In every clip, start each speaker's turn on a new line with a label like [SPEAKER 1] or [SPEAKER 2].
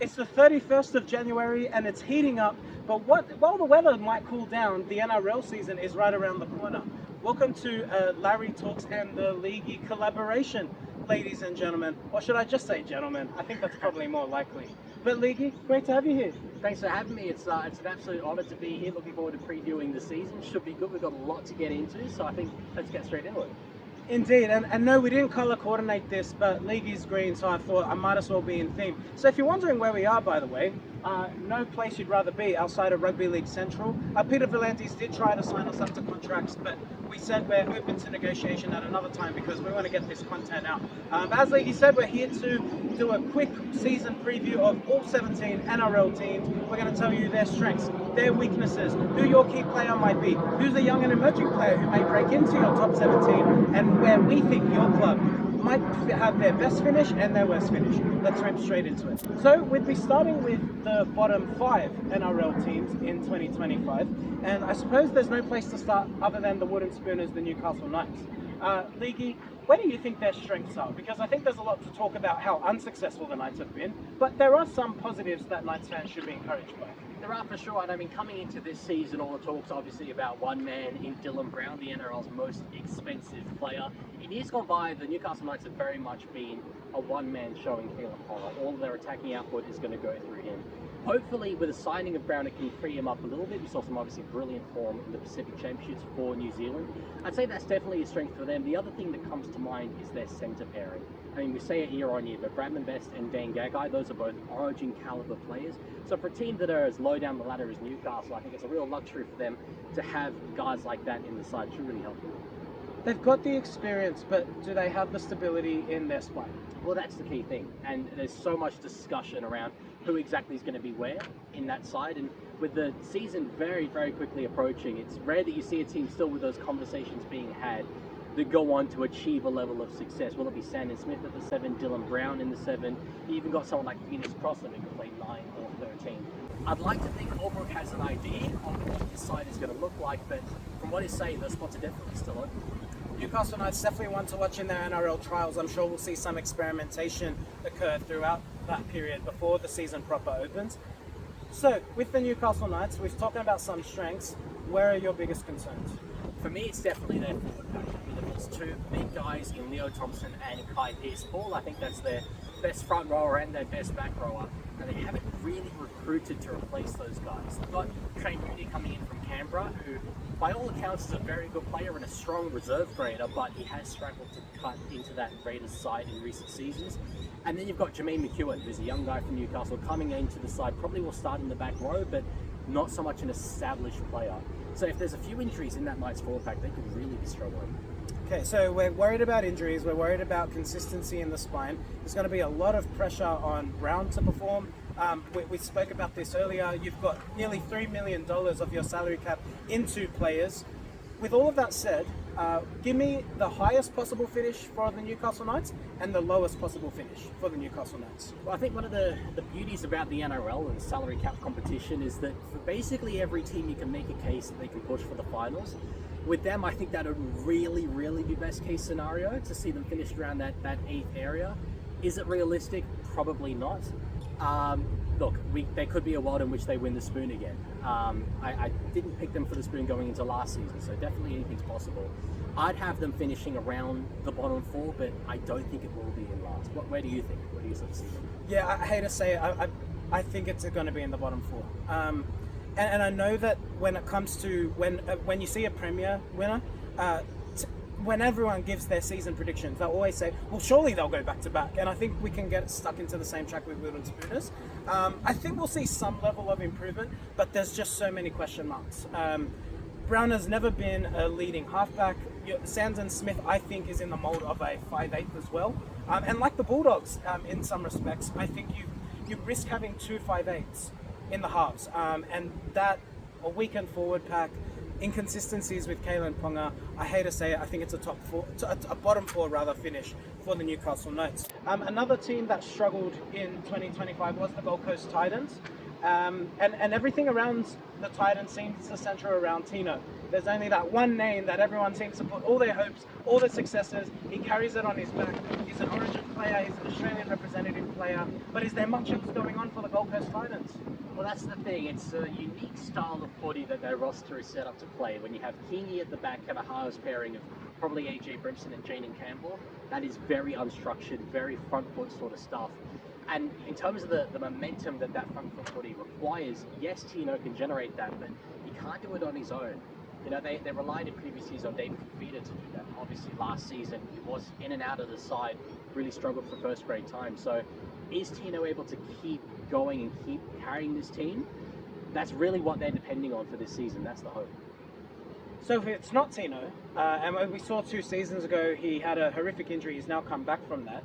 [SPEAKER 1] It's the 31st of January and it's heating up, but while the weather might cool down, the NRL season is right around the corner. Welcome to Larry Talks and the Leaguie collaboration, ladies and gentlemen. Or should I just say gentlemen? I think that's probably more likely. But Leaguie, great to have you here.
[SPEAKER 2] Thanks for having me. It's an absolute honour to be here. Looking forward to previewing the season. Should be good. We've got a lot to get into, so I think let's get straight into it.
[SPEAKER 1] Indeed, and no, we didn't colour coordinate this, but Leaguie's green, so I thought I might as well be in theme. So if you're wondering where we are, by the way, no place you'd rather be outside of Rugby League Central. Peter Volantes did try to sign us up to contracts, but we said we're open to negotiation at another time because we want to get this content out. As Leaguie said, we're here to do a quick season preview of all 17 NRL teams. We're going to tell you their strengths, their weaknesses, who your key player might be, who's the young and emerging player who may break into your top 17, and where we think your club might have their best finish and their worst finish. Let's rip straight into it. So we'd be starting with the bottom 5 NRL teams in 2025, and I suppose there's no place to start other than the Wooden Spooners, the Newcastle Knights. Leaguie, where do you think their strengths are? Because I think there's a lot to talk about how unsuccessful the Knights have been, but there are some positives that Knights fans should be encouraged by.
[SPEAKER 2] There are for sure, and I mean, coming into this season, all the talk's obviously about one man in Dylan Brown, the NRL's most expensive player. In years gone by, the Newcastle Knights have very much been a one-man show in Caelan Ponga. All of their attacking output is going to go through him. Hopefully, with the signing of Brown, it can free him up a little bit. We saw some obviously brilliant form in the Pacific Championships for New Zealand. I'd say that's definitely a strength for them. The other thing that comes to mind is their centre pairing. I mean, we say it year on year, but Bradman Best and Dan Gagai, those are both Origin caliber players. So for a team that are as low down the ladder as Newcastle, I think it's a real luxury for them to have guys like that in the side. It should really help them.
[SPEAKER 1] They've got the experience, but do they have the stability in their spine?
[SPEAKER 2] Well, that's the key thing, and there's so much discussion around who exactly is going to be where in that side, and with the season very, very quickly approaching, it's rare that you see a team still with those conversations being had that go on to achieve a level of success. Will it be Sandon Smith at the 7, Dylan Brown in the 7? You even got someone like Phoenix Crossland who can play 9 or 13. I'd like to think Holbrook has an idea of what his side is going to look like, but from what he's saying, those spots are definitely still open.
[SPEAKER 1] Newcastle Knights definitely one to watch in their NRL trials. I'm sure we'll see some experimentation occur throughout that period before the season proper opens. So, with the Newcastle Knights, we've talked about some strengths. Where are your biggest concerns?
[SPEAKER 2] For me, it's definitely their forward pack. I mean, there's 2 big guys in Leo Thompson and Kai Pearce-Paul. I think that's their best front rower and their best back rower. And they haven't really recruited to replace those guys. They've got Trent Mooney coming in from Canberra, who, by all accounts, is a very good player and a strong reserve grader, but he has struggled to cut into that Raiders side in recent seasons. And then you've got Jermaine McEwen, who's a young guy from Newcastle, coming into the side. Probably will start in the back row, but not so much an established player. So if there's a few injuries in that Knights forward pack, they could really be struggling.
[SPEAKER 1] Okay, so we're worried about injuries, we're worried about consistency in the spine. There's going to be a lot of pressure on Brown to perform. We spoke about this earlier. You've got nearly $3 million of your salary cap into players. With all of that said, give me the highest possible finish for the Newcastle Knights and the lowest possible finish for the Newcastle Knights.
[SPEAKER 2] Well, I think one of the beauties about the NRL and salary cap competition is that for basically every team you can make a case that they can push for the finals. With them, I think that would really, really be best case scenario to see them finished around that 8th area. Is it realistic? Probably not. Look, there could be a world in which they win the Spoon again. I didn't pick them for the Spoon going into last season, so definitely anything's possible. I'd have them finishing around the bottom 4, but I don't think it will be in last. Where do you think? Where do you sort of see them?
[SPEAKER 1] Yeah, I hate to say it, I think it's going to be in the bottom 4. And I know that when it comes to when you see a Premier winner, when everyone gives their season predictions, they'll always say, well, surely they'll go back to back. And I think we can get stuck into the same track with Wooden Spooners. I think we'll see some level of improvement, but there's just so many question marks. Brown has never been a leading halfback. Sandon Smith, I think, is in the mould of a 5'8" as well. And like the Bulldogs, in some respects, I think you risk having 2 5'8s in the halves. And that, a weakened forward pack, inconsistencies with Caelan Ponga. I hate to say it, I think it's a bottom 4 rather finish for the Newcastle Knights. Another team that struggled in 2025 was the Gold Coast Titans. And everything around the Titans seems to centre around Tino. There's only that one name that everyone seems to put all their hopes, all their successes. He carries it on his back. He's an Origin player, he's an Australian representative player. But is there much else going on for the Gold Coast Titans?
[SPEAKER 2] Well, that's the thing. It's a unique style of footy that their roster is set up to play. When you have Keeney at the back, have a halves pairing of probably AJ Brimson and Jaden Campbell, that is very unstructured, very front foot sort of stuff. And in terms of the momentum that front foot footy requires, yes, Tino can generate that, but he can't do it on his own. You know, they relied in previous years on David Fafita to do that. Obviously, last season, he was in and out of the side, really struggled for first grade time. So is Tino able to keep going and keep carrying this team? That's really what they're depending on for this season. That's the hope.
[SPEAKER 1] So if it's not Tino, and we saw 2 seasons ago he had a horrific injury, he's now come back from that.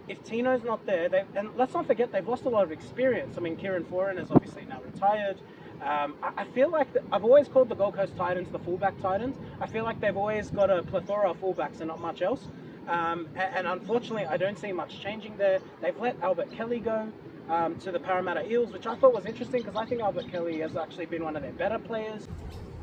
[SPEAKER 1] If Tino's not there, and let's not forget they've lost a lot of experience. I mean, Kieran Foran is obviously now retired. I feel like I've always called the Gold Coast Titans the fullback Titans. I feel like they've always got a plethora of fullbacks and not much else. And unfortunately, I don't see much changing there. They've let Albert Kelly go to the Parramatta Eels, which I thought was interesting because I think Albert Kelly has actually been one of their better players.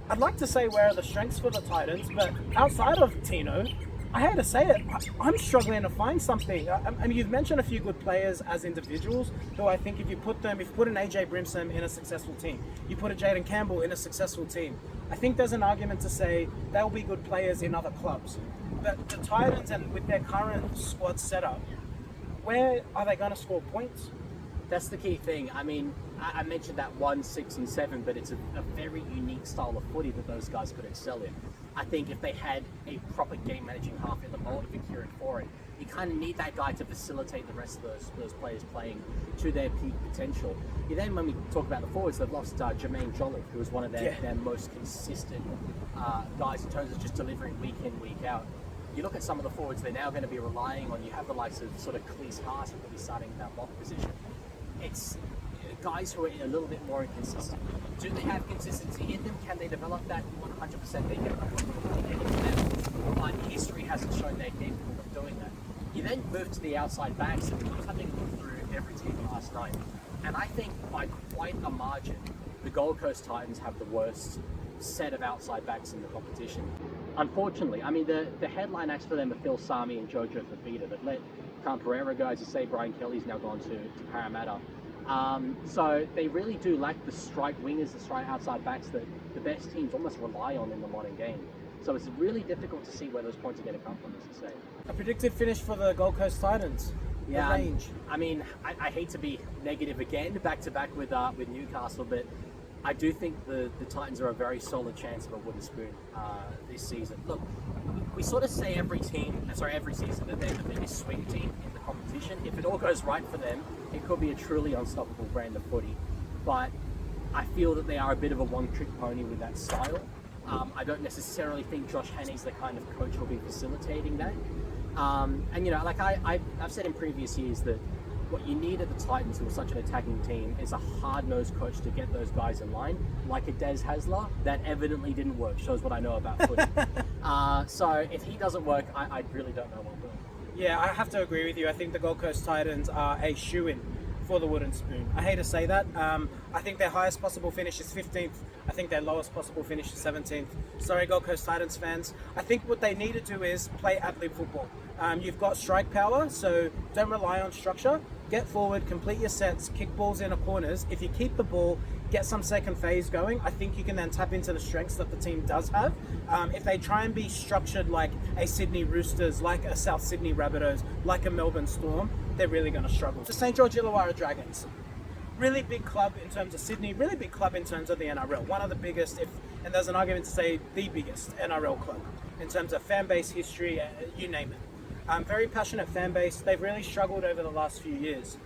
[SPEAKER 1] I'd like to say where are the strengths for the Titans, but outside of Tino, I hate to say it, I'm struggling to find something. I mean, you've mentioned a few good players as individuals who I think if you put an AJ Brimson in a successful team, you put a Jaden Campbell in a successful team, I think there's an argument to say they'll be good players in other clubs. But the Titans, and with their current squad setup, where are they going to score points?
[SPEAKER 2] That's the key thing. I mean, I mentioned that 1, 6, and 7, but it's a very unique style of footy that those guys could excel in. I think if they had a proper game managing half in the mold of Kieran Foran, you kind of need that guy to facilitate the rest of those players playing to their peak potential. Then when we talk about the forwards, they've lost Jermaine Jolliffe, who was one of their most consistent guys in terms of just delivering week in, week out. You look at some of the forwards they're now going to be relying on. You have the likes of sort of Cleese Haas, who will be starting in that lock position. It's guys who are a little bit more inconsistent. Do they have consistency in them? Can they develop that? 100% they can. But history hasn't shown they're capable of doing that. You then move to the outside backs, and I was having a look through every team last night, and I think by quite a margin, the Gold Coast Titans have the worst set of outside backs in the competition. Unfortunately, I mean, the headline acts for them are Phil Sami and Jojo Fafita. They've let Cam Pereira go, as you say. Brian Kelly's now gone to Parramatta. So they really do lack the strike wingers, the strike outside backs that the best teams almost rely on in the modern game. So it's really difficult to see where those points are going to come from, as you say.
[SPEAKER 1] A predicted finish for the Gold Coast Titans.
[SPEAKER 2] Yeah,
[SPEAKER 1] the range.
[SPEAKER 2] I mean, I hate to be negative again, back to back with Newcastle, but I do think the Titans are a very solid chance of a wooden spoon this season. Look, we sort of say every season that they're the biggest swing team in the competition. If it all goes right for them, it could be a truly unstoppable brand of footy. But I feel that they are a bit of a one-trick pony with that style. I don't necessarily think Josh Hannay's the kind of coach who will be facilitating that. And you know, like I've said in previous years that what you need at the Titans, who are such an attacking team, is a hard-nosed coach to get those guys in line, like a Des Hasler. That evidently didn't work. Shows what I know about footy. So if he doesn't work, I really don't know what will.
[SPEAKER 1] Yeah, I have to agree with you. I think the Gold Coast Titans are a shoo-in for the wooden spoon. I hate to say that. I think their highest possible finish is 15th. I think their lowest possible finish is 17th. Sorry, Gold Coast Titans fans. I think what they need to do is play ad-lib football. You've got strike power, so don't rely on structure. Get forward, complete your sets, kick balls into corners. If you keep the ball, get some second phase going, I think you can then tap into the strengths that the team does have. If they try and be structured like a Sydney Roosters, like a South Sydney Rabbitohs, like a Melbourne Storm, they're really going to struggle. The St. George Illawarra Dragons. Really big club in terms of Sydney, really big club in terms of the NRL. One of the biggest, and there's an argument to say the biggest NRL club in terms of fan base, history, you name it. Very passionate fan base. They've really struggled over the last few years.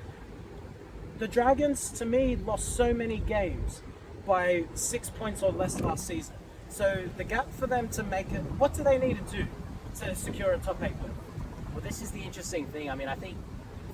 [SPEAKER 1] The Dragons, to me, lost so many games by 6 points or less last season. So the gap for them to make it, what do they need to do to secure a top 8 win?
[SPEAKER 2] Well, this is the interesting thing. I mean, I think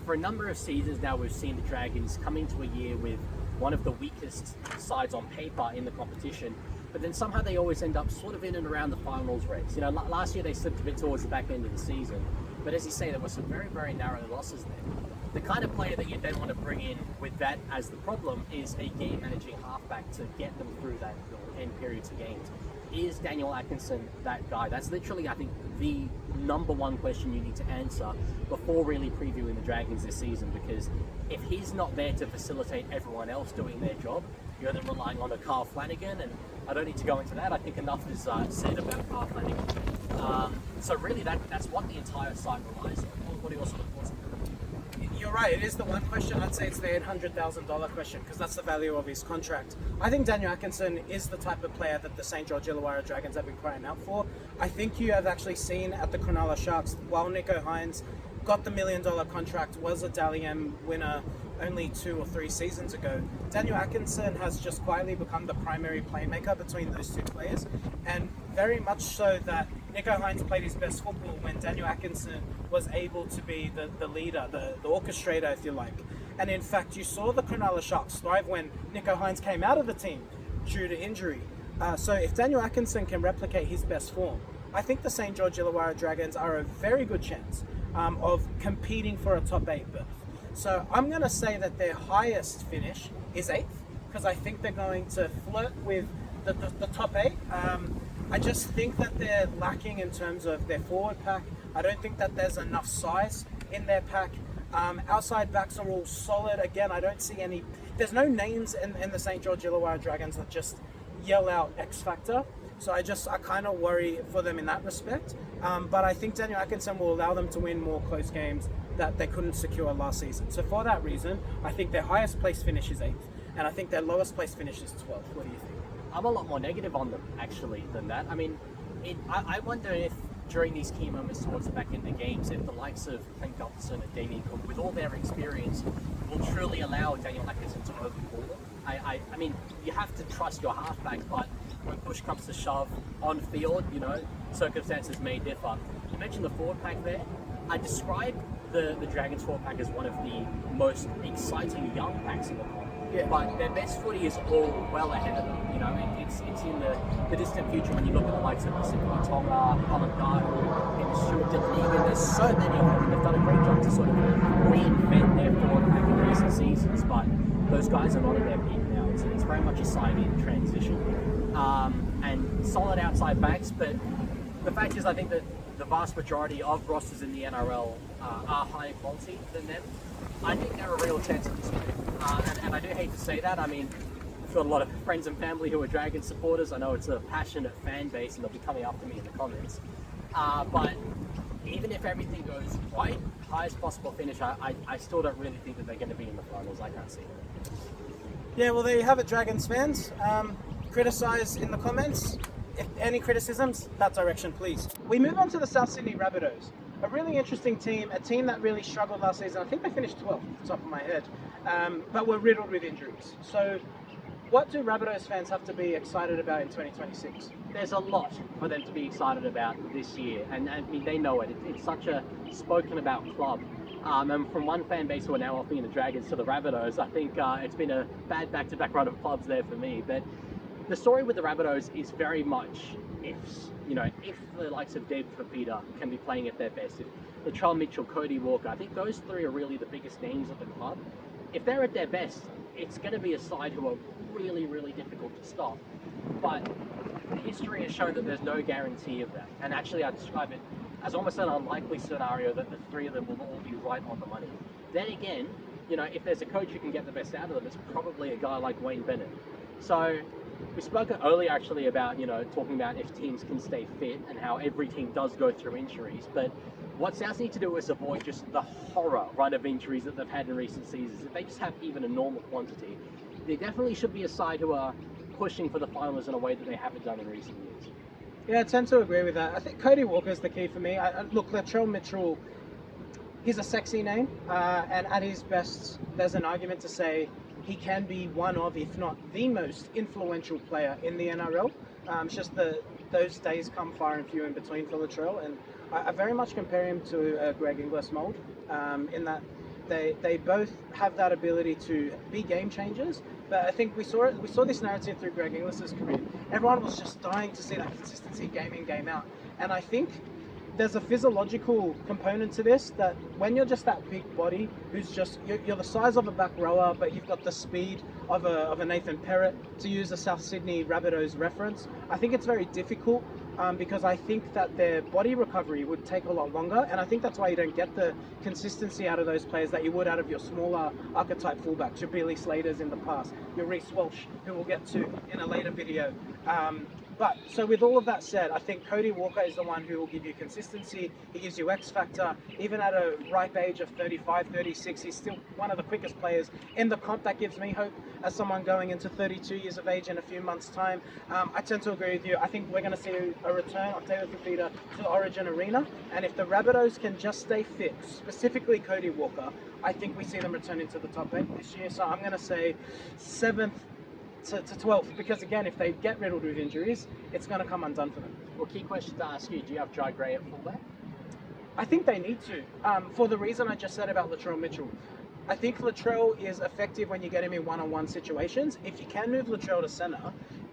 [SPEAKER 2] for a number of seasons now, we've seen the Dragons come into a year with one of the weakest sides on paper in the competition, but then somehow they always end up sort of in and around the finals race. You know, last year they slipped a bit towards the back end of the season, but as you say, there were some very, very narrow losses there. The kind of player that you then want to bring in with that as the problem is a game managing halfback to get them through that end periods of games. is Daniel Atkinson that guy? That's literally, I think, the number one question you need to answer before really previewing the Dragons this season, because if he's not there to facilitate everyone else doing their job, you're then relying on a Carl Flanagan, and I don't need to go into that. I think enough is said about Carl Flanagan. So really that's what the entire site relies on. What are your sort of thoughts on that?
[SPEAKER 1] You're right, it is the one question. I'd say it's the $800,000 question, because that's the value of his contract. I think Daniel Atkinson is the type of player that the St. George Illawarra Dragons have been crying out for. I think you have actually seen at the Cronulla Sharks, while Nicho Hynes got the $1 million contract, was a Dally M winner only 2 or 3 seasons ago, Daniel Atkinson has just quietly become the primary playmaker between those two players, and very much so that Nicho Hynes played his best football when Daniel Atkinson was able to be the leader, the orchestrator, if you like. And in fact, you saw the Cronulla Sharks thrive when Nicho Hynes came out of the team due to injury. So if Daniel Atkinson can replicate his best form, I think the St. George Illawarra Dragons are a very good chance of competing for a top 8 berth. So I'm going to say that their highest finish is 8th, because I think they're going to flirt with the top 8. I just think that they're lacking in terms of their forward pack. I don't think that there's enough size in their pack. Outside backs are all solid. Again, I don't see any... There's no names in the St. George Illawarra Dragons that just yell out X Factor. So I kind of worry for them in that respect. But I think Daniel Atkinson will allow them to win more close games that they couldn't secure last season. So for that reason, I think their highest place finish is 8th, and I think their lowest place finish is 12th. What do you think?
[SPEAKER 2] I'm a lot more negative on them, actually, than that. I mean, I wonder if during these key moments towards the back end of games, if the likes of Clint Gutherson and Damien Cook, with all their experience, will truly allow Daniel Atkinson to overhaul them. I mean, you have to trust your halfback, but when push comes to shove on field, circumstances may differ. You mentioned the forward pack there. I describe the Dragons forward pack as one of the most exciting young packs in the comp.
[SPEAKER 1] Yeah.
[SPEAKER 2] But their best footy is all well ahead of them. It's in the distant future when you look at the likes of Pacific Tonga, Colin Gardner, and Stuart Leaguie. There's so many of them, and they've done a great job to sort of reinvent their forward pack in recent seasons. But those guys are not at their peak now. It's very much a side in transition. And solid outside backs, but the fact is, I think that the vast majority of rosters in the NRL are higher quality than them. I think they're a real chance at this year. And I do hate to say that. I mean, I've got a lot of friends and family who are Dragon supporters. I know it's a passionate fan base, and they'll be coming after me in the comments. But even if everything goes right, highest possible finish, I still don't really think that they're going to be in the finals. I can't see it.
[SPEAKER 1] Yeah, well, there you have it, Dragons fans. Criticize in the comments. If any criticisms, that direction, please. We move on to the South Sydney Rabbitohs. A really interesting team, a team that really struggled last season. I think they finished 12th off the top of my head, but were riddled with injuries. So what do Rabbitohs fans have to be excited about in 2026?
[SPEAKER 2] There's a lot for them to be excited about this year, and I mean, they know it. It's such a spoken about club. And from one fan base who are now offering the Dragons to the Rabbitohs, I think it's been a bad back-to-back run of clubs there for me. But the story with the Rabbitohs is very much ifs. If the likes of David Fafita can be playing at their best, if Latrell Mitchell, Cody Walker, I think those three are really the biggest names of the club. If they're at their best, it's going to be a side who are really, really difficult to stop. But history has shown that there's no guarantee of that. And actually, I describe it as almost an unlikely scenario that the three of them will all be right on the money. Then again, if there's a coach who can get the best out of them, it's probably a guy like Wayne Bennett. So we spoke earlier actually about, talking about if teams can stay fit and how every team does go through injuries. But what South need to do is avoid just the horror run of injuries that they've had in recent seasons. If they just have even a normal quantity, they definitely should be a side who are pushing for the finals in a way that they haven't done in recent years.
[SPEAKER 1] Yeah, I tend to agree with that. I think Cody Walker is the key for me. Look, Latrell Mitchell, he's a sexy name, and at his best, there's an argument to say he can be one of, if not the most influential player in the NRL. It's just those days come far and few in between for Latrell, and I very much compare him to Greg Inglis mold, in that they both have that ability to be game changers. But I think we saw this narrative through Greg Inglis's career. Everyone was just dying to see that consistency game in, game out. And I think there's a physiological component to this, that when you're just that big body, who's just, you're the size of a back rower, but you've got the speed of a Nathan Perrott, to use a South Sydney Rabbitohs reference. I think it's very difficult because I think that their body recovery would take a lot longer, and I think that's why you don't get the consistency out of those players that you would out of your smaller archetype fullbacks, your Billy Slaters in the past, your Reece Walsh, who we'll get to in a later video. But so with all of that said, I think Cody Walker is the one who will give you consistency. He gives you X factor. Even at a ripe age of 35, 36, he's still one of the quickest players in the comp. That gives me hope as someone going into 32 years of age in a few months' time. I tend to agree with you. I think we're going to see a return of David Fifita to the Origin arena. And if the Rabbitohs can just stay fit, specifically Cody Walker, I think we see them return into the top 8 this year. So I'm going to say 7th to 12th, because again, if they get riddled with injuries, it's going to come undone for them.
[SPEAKER 2] Well, key question to ask you, do you have Jai Gray at fullback?
[SPEAKER 1] I think they need to, for the reason I just said about Latrell Mitchell. I think Latrell is effective when you get him in one-on-one situations. If you can move Latrell to centre,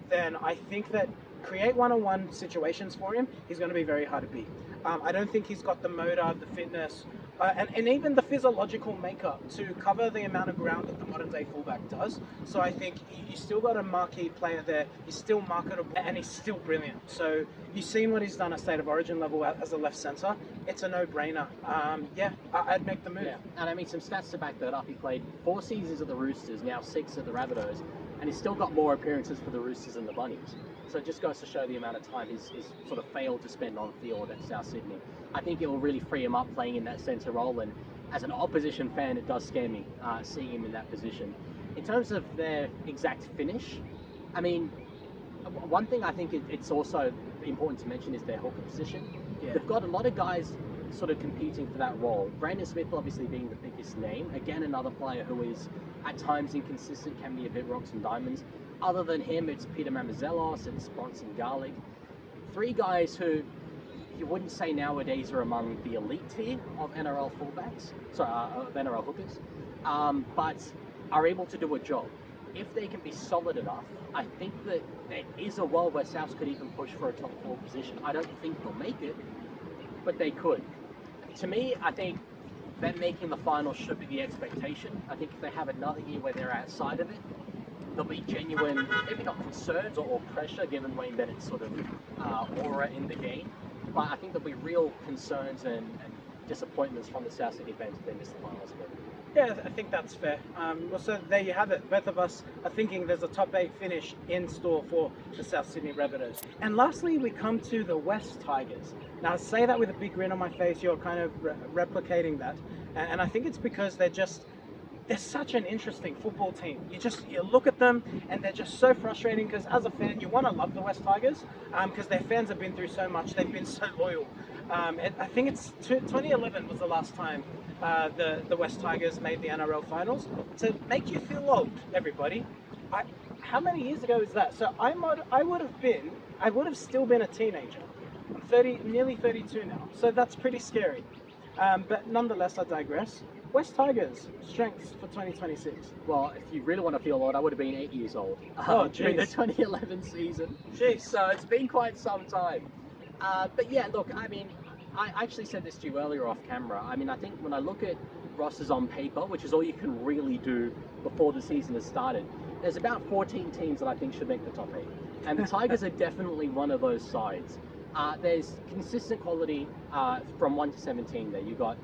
[SPEAKER 1] then I think that create one-on-one situations for him, he's going to be very hard to beat. I don't think he's got the motor, the fitness, and even the physiological makeup to cover the amount of ground that the modern day fullback does. So I think you still got a marquee player there. He's still marketable and he's still brilliant. So you've seen what he's done at State of Origin level as a left centre. It's a no-brainer. I'd make the move.
[SPEAKER 2] Yeah, and I mean, some stats to back that up. He played 4 seasons at the Roosters, now 6 at the Rabbitohs, and he's still got more appearances for the Roosters than the Bunnies. So it just goes to show the amount of time he's sort of failed to spend on field at South Sydney. I think it will really free him up playing in that centre role, and as an opposition fan, it does scare me seeing him in that position. In terms of their exact finish, I mean, one thing I think it's also important to mention is their hooker position. Yeah. They've got a lot of guys sort of competing for that role. Brandon Smith obviously being the biggest name. Again, another player who is at times inconsistent, can be a bit rocks and diamonds. Other than him, it's Peter Mamazelos, it's Bronson Garlick. 3 guys who you wouldn't say nowadays are among the elite tier of NRL fullbacks, of NRL hookers, but are able to do a job. If they can be solid enough, I think that there is a world where Souths could even push for a top 4 position. I don't think they'll make it, but they could. To me, I think them making the finals should be the expectation. I think if they have another year where they're outside of it, there'll be genuine, maybe not concerns or pressure, given Wayne Bennett's sort of aura in the game. But I think there'll be real concerns and disappointments from the South Sydney fans if they miss the finals again.
[SPEAKER 1] Yeah, I think that's fair. Well, so there you have it. Both of us are thinking there's a top 8 finish in store for the South Sydney Rabbitohs. And lastly, we come to the West Tigers. Now, I say that with a big grin on my face. You're kind of replicating that. And I think it's because they're such an interesting football team. You look at them and they're just so frustrating, because as a fan you want to love the West Tigers because their fans have been through so much, they've been so loyal. I think it's 2011 was the last time the West Tigers made the NRL finals. To make you feel old, everybody, how many years ago is that? So I would have still been a teenager. I'm 30, nearly 32 now, so that's pretty scary. But nonetheless, I digress. West Tigers, strengths for 2026.
[SPEAKER 2] Well, if you really want to feel old, I would have been 8 years old during the 2011 season.
[SPEAKER 1] Jeez.
[SPEAKER 2] So it's been quite some time. But yeah, look, I mean, I actually said this to you earlier off camera. I mean, I think when I look at rosters on paper, which is all you can really do before the season has started, there's about 14 teams that I think should make the top 8. And the Tigers are definitely one of those sides. There's consistent quality from 1 to 17 there. You've got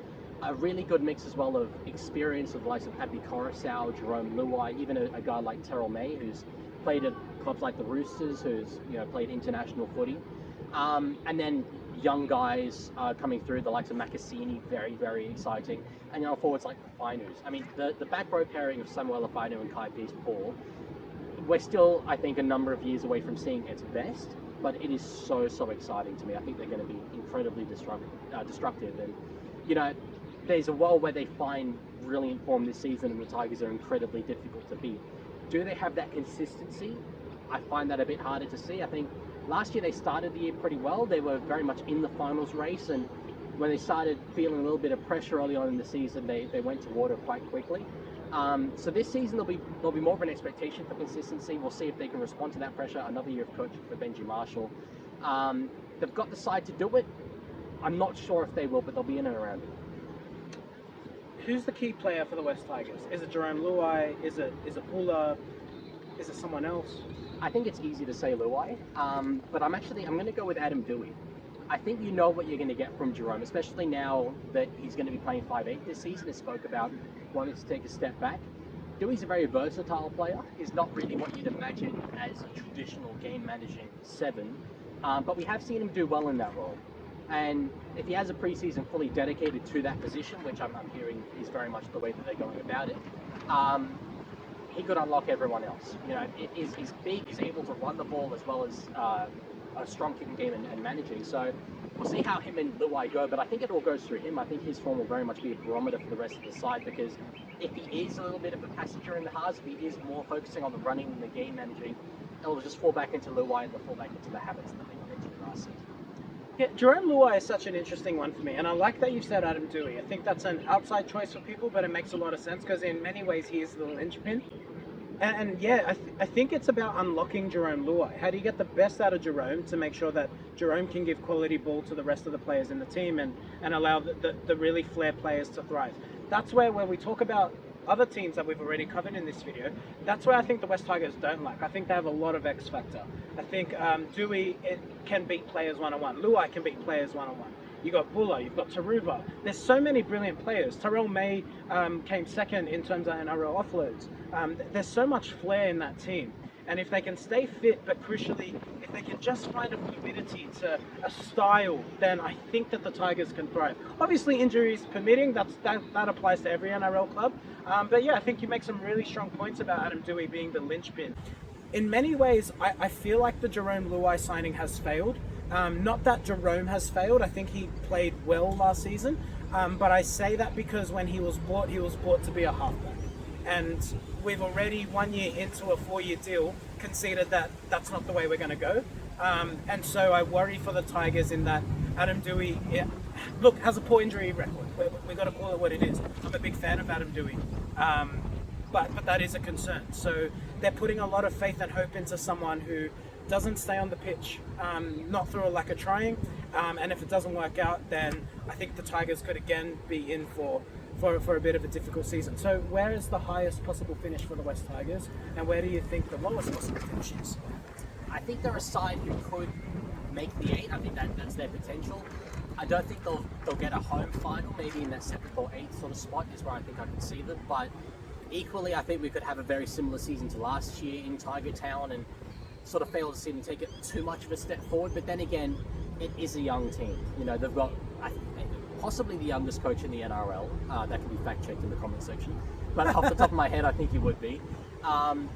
[SPEAKER 2] a really good mix as well of experience of the likes of Abby Coruscant, Jerome Luai, even a guy like Terrell May, who's played at clubs like the Roosters, who's played international footy, and then young guys coming through, the likes of Makasini, very, very exciting, and forwards like Fainu. I mean, the back row pairing of Samuel Fainu and Kai Pearce-Paul, we're still, I think, a number of years away from seeing its best, but it is so exciting to me. I think they're going to be incredibly destructive, and there's a world where they find brilliant form this season and the Tigers are incredibly difficult to beat. Do they have that consistency? I find that a bit harder to see. I think last year they started the year pretty well. They were very much in the finals race, and when they started feeling a little bit of pressure early on in the season, they went to water quite quickly. So this season there'll be more of an expectation for consistency. We'll see if they can respond to that pressure. Another year of coaching for Benji Marshall. They've got the side to do it. I'm not sure if they will, but they'll be in and around it.
[SPEAKER 1] Who's the key player for the West Tigers? Is it Jerome Luai? Is it Bula? Is it someone else?
[SPEAKER 2] I think it's easy to say Luai, but I'm going to go with Adam Dewey. I think you know what you're going to get from Jerome, especially now that he's going to be playing 5'8" this season. He spoke about wanting to take a step back. Dewey's a very versatile player. He's not really what you'd imagine as a traditional game managing 7, but we have seen him do well in that role. And if he has a preseason fully dedicated to that position, which I'm hearing is very much the way that they're going about it, he could unlock everyone else. You know, he's big, he's able to run the ball as well as a strong kicking game and managing. So we'll see how him and Luai go, but I think it all goes through him. I think his form will very much be a barometer for the rest of the side, because if he is a little bit of a passenger in the halves, if he is more focusing on the running and the game managing, it'll just fall back into Luai and they'll fall back into the habits that they got into last season.
[SPEAKER 1] Yeah, Jerome Luai is such an interesting one for me, and I like that you've said Adam Dewey. I think that's an outside choice for people, but it makes a lot of sense because in many ways he is the linchpin. And yeah, I think it's about unlocking Jerome Luai. How do you get the best out of Jerome to make sure that Jerome can give quality ball to the rest of the players in the team and allow the really flair players to thrive? That's where we talk about other teams that we've already covered in this video. That's where I think the West Tigers don't lack. I think they have a lot of X factor. I think Dewey can beat players one-on-one. Luai can beat players one-on-one. You've got Bula, you've got Taruva. There's so many brilliant players. Terrell May came second in terms of NRL offloads. There's so much flair in that team. And if they can stay fit, but crucially, if they can just find a fluidity to a style, then I think that the Tigers can thrive. Obviously, injuries permitting, that applies to every NRL club. But yeah, I think you make some really strong points about Adam Dewey being the linchpin. In many ways, I feel like the Jerome Luai signing has failed. Not that Jerome has failed. I think he played well last season. But I say that because when he was bought to be a halfback. And we've already 1 year into a 4-year deal conceded that that's not the way we're going to go. And so I worry for the Tigers in that Adam Dewey, has a poor injury record. We've got to call it what it is. I'm a big fan of Adam Dewey. But that is a concern. So they're putting a lot of faith and hope into someone who doesn't stay on the pitch, not through a lack of trying. And if it doesn't work out, then I think the Tigers could again be in for a bit of a difficult season. So where is the highest possible finish for the West Tigers, and where do you think the lowest possible finish is?
[SPEAKER 2] I think they're a side who could make the 8. I think that's their potential. I don't think they'll get a home final, maybe in that 7th or 8th sort of spot is where I think I could see them. But equally, I think we could have a very similar season to last year in Tiger Town and sort of fail to see them take it too much of a step forward. But then again, it is a young team. You know, they've got possibly the youngest coach in the NRL. That can be fact-checked in the comment section. But off the top of my head, I think he would be.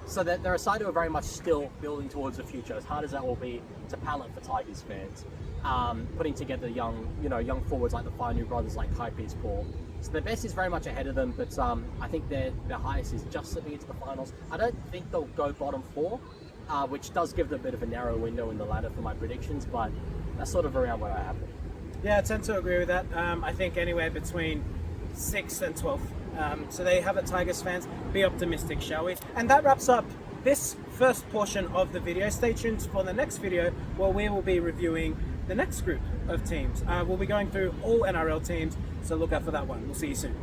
[SPEAKER 2] So they're a side who are very much still building towards the future. As hard as that will be, it's a palette for Tigers fans. Putting together young forwards like the Fire New brothers, like Kai Pearce Paul. So their best is very much ahead of them, but I think their highest is just slipping into the finals. I don't think they'll go bottom 4, which does give them a bit of a narrow window in the ladder for my predictions, but that's sort of around where I have them.
[SPEAKER 1] Yeah, I tend to agree with that. I think anywhere between 6th and 12th. So there you have it, Tigers fans. Be optimistic, shall we? And that wraps up this first portion of the video. Stay tuned for the next video where we will be reviewing the next group of teams. We'll be going through all NRL teams, so look out for that one. We'll see you soon.